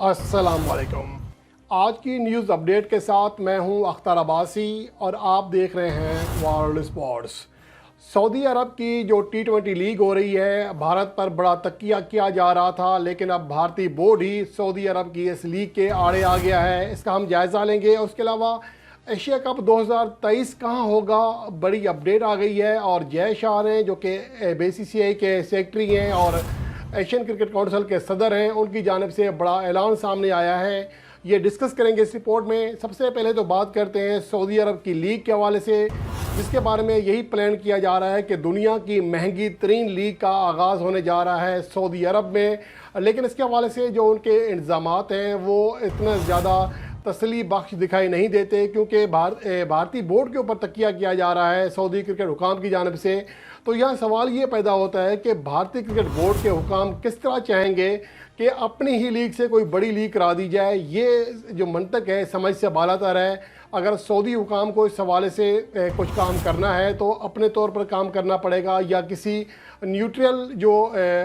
अस्सलाम वालेकुम। आज की न्यूज़ अपडेट के साथ मैं हूं अख्तर अब्बासी और आप देख रहे हैं वर्ल्ड स्पोर्ट्स। सऊदी अरब की जो T20 लीग हो रही है, भारत पर बड़ा तकिया किया जा रहा था, लेकिन अब भारतीय बोर्ड ही सऊदी अरब की इस लीग के आड़े आ गया है। इसका हम जायज़ा लेंगे। उसके अलावा एशिया कप 2023 कहाँ होगा, बड़ी अपडेट आ गई है। और जय शाह हैं जो कि BCCI के सेक्रेटरी हैं और एशियन क्रिकेट काउंसिल के सदर हैं, उनकी जानिब से बड़ा ऐलान सामने आया है। ये डिस्कस करेंगे इस रिपोर्ट में। सबसे पहले तो बात करते हैं सऊदी अरब की लीग के हवाले से, जिसके बारे में यही प्लान किया जा रहा है कि दुनिया की महंगी तरीन लीग का आगाज़ होने जा रहा है सऊदी अरब में। लेकिन इसके हवाले से जो उनके इंतज़ामात हैं वो इतना ज़्यादा तसली बख्श दिखाई नहीं देते, क्योंकि भारतीय बोर्ड के ऊपर तकिया किया जा रहा है सऊदी क्रिकेट हुकाम की जानिब से। तो यह सवाल ये पैदा होता है कि भारतीय क्रिकेट बोर्ड के हुकाम किस तरह चाहेंगे कि अपनी ही लीग से कोई बड़ी लीग करा दी जाए। ये जो मंतक है समझ से बालातर है। अगर सऊदी हुकाम को इस हवाले से कुछ काम करना है तो अपने तौर पर काम करना पड़ेगा, या किसी न्यूट्रल जो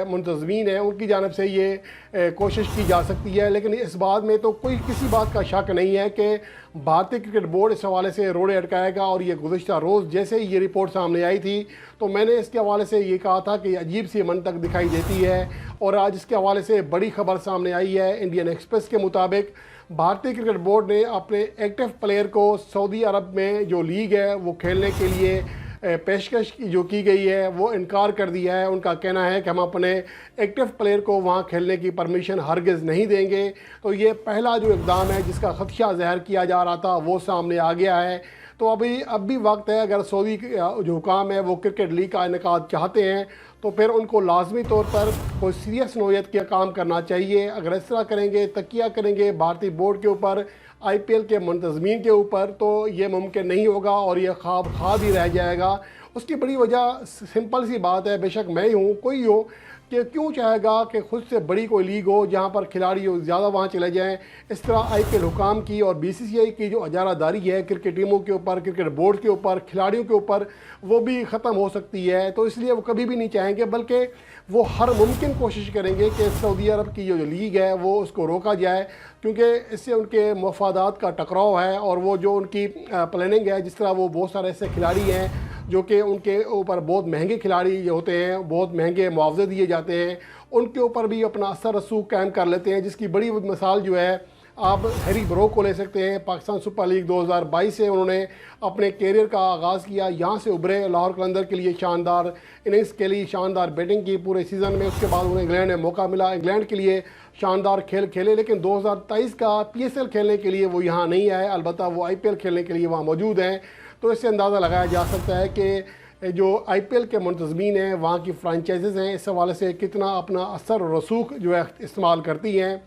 मुंतज़मीन है उनकी जानिब से ये कोशिश की जा सकती है। लेकिन इस बात में तो किसी बात का शक नहीं है कि भारतीय क्रिकेट बोर्ड इस हवाले से रोड़े अटकाएगा। और ये गुज़िश्ता रोज़ जैसे ही ये रिपोर्ट सामने आई थी तो मैंने इसके हवाले से ये कहा था कि अजीब सी मंतक दिखाई देती है। और आज इसके हवाले से बड़ी खबर सामने आई है। इंडियन एक्सप्रेस के मुताबिक भारतीय क्रिकेट बोर्ड ने अपने एक्टिव प्लेयर को सऊदी अरब में जो लीग है वो खेलने के लिए पेशकश जो की गई है वो इनकार कर दिया है। उनका कहना है कि हम अपने एक्टिव प्लेयर को वहाँ खेलने की परमिशन हरगिज़ नहीं देंगे। तो ये पहला जो इक़दाम है जिसका ख़दशा ज़ाहिर किया जा रहा था वो सामने आ गया है। तो अब भी वक्त है, अगर सऊदी जो हुकाम है वो क्रिकेट लीग का इनेकाद चाहते हैं तो फिर उनको लाजमी तौर पर कोई सीरियस नोयत का काम करना चाहिए। अगर इस तरह करेंगे, तकिया करेंगे भारतीय बोर्ड के ऊपर, IPL के मुंतज़मीन के ऊपर, तो ये मुमकिन नहीं होगा और ये ख्वाब ही रह जाएगा। उसकी बड़ी वजह सिंपल सी बात है, बेशक मैं ही हूँ, कोई हो, कि क्यों चाहेगा कि खुद से बड़ी कोई लीग हो जहाँ पर खिलाड़ी ज़्यादा वहाँ चले जाएं। इस तरह IPL हुकाम की और BCCI की जो अजारादारी है क्रिकेट टीमों के ऊपर, क्रिकेट बोर्ड के ऊपर, खिलाड़ियों के ऊपर, वो भी ख़त्म हो सकती है। तो इसलिए वो कभी भी नहीं चाहेंगे, बल्कि वो हर मुमकिन कोशिश करेंगे कि सऊदी अरब की जो लीग है वो उसको रोका जाए, क्योंकि इससे उनके मफादात का टकराव है। और वो जो उनकी प्लानिंग है, जिस तरह वो बहुत सारे ऐसे खिलाड़ी हैं जो कि उनके ऊपर बहुत महंगे खिलाड़ी होते हैं, बहुत महंगे मुआवजे दिए जाते हैं, उनके ऊपर भी अपना असर रसूख कायम कर लेते हैं। जिसकी बड़ी मिसाल जो है आप हैरी ब्रोक को ले सकते हैं। पाकिस्तान सुपर लीग 2022 से उन्होंने अपने कैरियर का आगाज़ किया, यहाँ से उभरे, लाहौर कलंदर के लिए शानदार इनिंग्स के लिए शानदार बैटिंग की पूरे सीज़न में। उसके बाद उन्हें इंग्लैंड में मौका मिला, इंग्लैंड के लिए शानदार खेल खेले, लेकिन 2023 का PSL खेलने के लिए वो यहाँ नहीं आए। अलबत्ता वो IPL खेलने के लिए वहाँ मौजूद हैं। तो इससे अंदाज़ा लगाया जा सकता है कि जो IPL के मुंतज़मीन हैं, वहाँ की फ्रेंचाइज़ीज़ हैं, इस हवाले से कितना अपना असर और रसूख जो है इस्तेमाल करती हैं।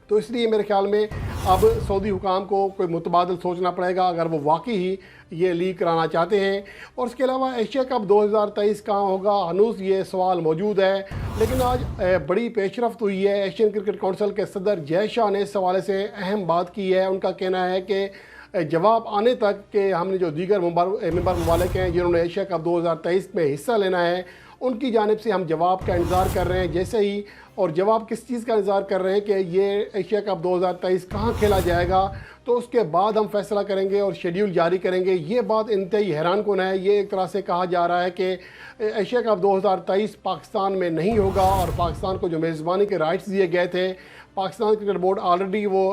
तो इसलिए मेरे ख्याल में अब सऊदी हुकाम को कोई मुतबादल सोचना पड़ेगा अगर वो वाकई ही ये लीग कराना चाहते हैं। और उसके अलावा एशिया कप 2023 कहाँ होगा, हनूस ये सवाल मौजूद है। लेकिन आज बड़ी पेशरफ्त हुई है। एशियन क्रिकेट काउंसिल के सदर जय शाह ने इस हवाले से अहम बात की है। उनका कहना है कि जवाब आने तक कि हमने जो दीगर मेंबर ममालिक हैं जिन्होंने एशिया कप 2023 में हिस्सा लेना है, उनकी जानिब से हम जवाब का इंतज़ार कर रहे हैं। जैसे ही, और जवाब किस चीज़ का इंतज़ार कर रहे हैं कि ये एशिया कप 2023 कहाँ खेला जाएगा, तो उसके बाद हम फैसला करेंगे और शेड्यूल जारी करेंगे। ये बात इंतहाई हैरान कुन है। ये एक तरह से कहा जा रहा है कि एशिया कप 2023 पाकिस्तान में नहीं होगा और पाकिस्तान को जो मेज़बानी के राइट्स दिए गए थे, पाकिस्तान क्रिकेट बोर्ड ऑलरेडी वो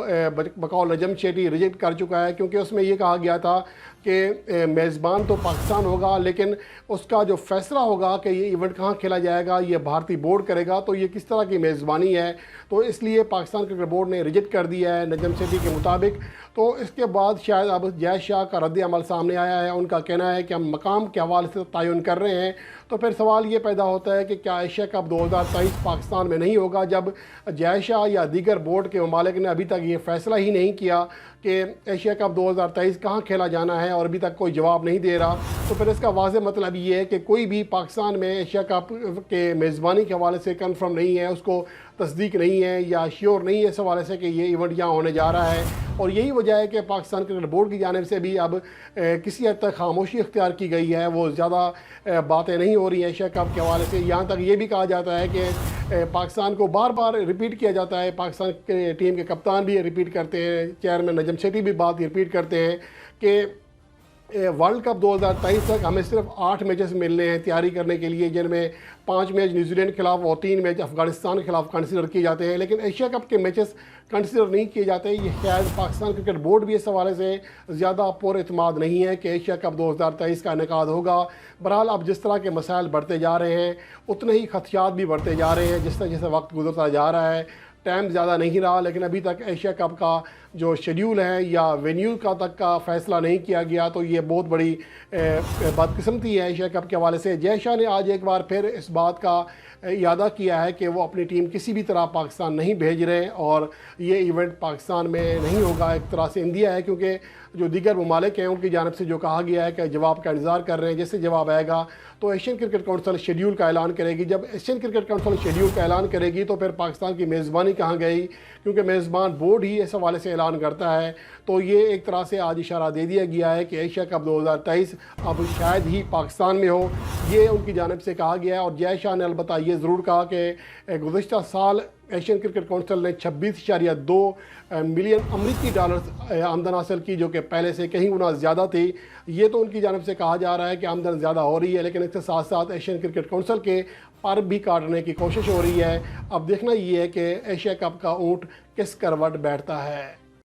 बकौल नजम शेटी रिजेक्ट कर चुका है, क्योंकि उसमें ये कहा गया था कि मेज़बान तो पाकिस्तान होगा, लेकिन उसका जो फैसला होगा कि ये इवेंट कहाँ खेला जाएगा ये भारतीय बोर्ड करेगा। तो ये किस तरह की मेज़बानी है, तो इसलिए पाकिस्तान क्रिकेट बोर्ड ने रिजेक्ट कर दिया है नजम शेटी के मुताबिक। तो इसके बाद शायद अब जय शाह का रद्द अमल सामने आया है। उनका कहना है कि हम मकाम के हवाले से तयन कर रहे हैं। तो फिर सवाल ये पैदा होता है कि क्या एशिया कप 2023 पाकिस्तान में नहीं होगा, जब जय शाह या दीगर बोर्ड के ममालिक ने अभी तक ये फ़ैसला ही नहीं किया कि एशिया कप 2023 कहाँ खेला जाना है और अभी तक कोई जवाब नहीं दे रहा। تو پھر اس کا واضح مطلب یہ ہے کہ کوئی بھی پاکستان میں ایشیا کپ کے میزبانی کے حوالے سے کنفرم نہیں ہے، اس کو تصدیق نہیں ہے یا شیور نہیں ہے اس حوالے سے کہ یہ ایونٹ یہاں ہونے جا رہا ہے۔ اور یہی وجہ ہے کہ پاکستان کرکٹ بورڈ کی جانب سے بھی اب کسی حد تک خاموشی اختیار کی گئی ہے، وہ زیادہ باتیں نہیں ہو رہی ہیں ایشیا کپ کے حوالے سے۔ یہاں تک یہ بھی کہا جاتا ہے کہ پاکستان کو بار بار ریپیٹ کیا جاتا ہے، پاکستان کے ٹیم کے کپتان بھی ریپیٹ کرتے ہیں، چیئرمین نجم سیٹھی بھی بات ریپیٹ کرتے ہیں کہ ورلڈ کپ 2023 تک ہمیں صرف 8 میچز ملنے ہیں تیاری کرنے کے لیے، جن میں 5 میچ نیوزی لینڈ کے خلاف اور 3 میچ افغانستان کے خلاف کنسیڈر کیے جاتے ہیں، لیکن ایشیا کپ کے میچز کنسیڈر نہیں کیے جاتے۔ یہ شاید پاکستان کرکٹ بورڈ بھی اس حوالے سے زیادہ پر اعتماد نہیں ہے کہ ایشیا کپ 2023 کا انعقاد ہوگا۔ بہرحال اب جس طرح کے مسائل بڑھتے جا رہے ہیں اتنے ہی خدشات بھی بڑھتے جا رہے ہیں، جس طرح جیسے وقت گزرتا جا رہا ہے۔ ٹائم زیادہ نہیں رہا، لیکن ابھی تک ایشیا کپ کا جو شیڈیول ہے یا وینیو کا تک کا فیصلہ نہیں کیا گیا، تو یہ بہت بڑی بدقسمتی ہے ایشیا کپ کے حوالے سے۔ جے شاہ نے آج ایک بار پھر اس بات کا اعادہ کیا ہے کہ وہ اپنی ٹیم کسی بھی طرح پاکستان نہیں بھیج رہے اور یہ ایونٹ پاکستان میں نہیں ہوگا۔ ایک طرح سے اندیا ہے، کیونکہ جو دیگر ممالک ہیں ان کی جانب سے جو کہا گیا ہے کہ جواب کا انتظار کر رہے ہیں، جیسے جواب آئے گا تو ایشین کرکٹ کونسل شیڈیول کا اعلان کرے گی۔ جب ایشین کرکٹ کونسل شیڈیول کا اعلان کرے گی تو پھر پاکستان کی میزبانی کہاں گئی، کیونکہ میزبان بورڈ ہی اس حوالے سے اعلان کرتا ہے۔ تو یہ ایک طرح سے آج اشارہ دے دیا گیا ہے کہ ایشیا کپ 2023 اب شاید ہی پاکستان میں ہو، یہ ان کی جانب سے کہا گیا ہے۔ اور جے شاہ نے البتہ یہ ضرور کہا کہ گزشتہ سال ایشین کرکٹ کونسل نے 26.2 ملین امریکی ڈالرز آمدن حاصل کی، جو کہ پہلے سے کہیں گنا زیادہ تھی۔ یہ تو ان کی جانب سے کہا جا رہا ہے کہ آمدن زیادہ ہو رہی ہے، لیکن اس کے ساتھ ساتھ ایشین کرکٹ کونسل کے پر بھی کاٹنے کی کوشش ہو رہی ہے۔ اب دیکھنا یہ ہے کہ ایشیا کپ کا اونٹ کس کروٹ بیٹھتا ہے۔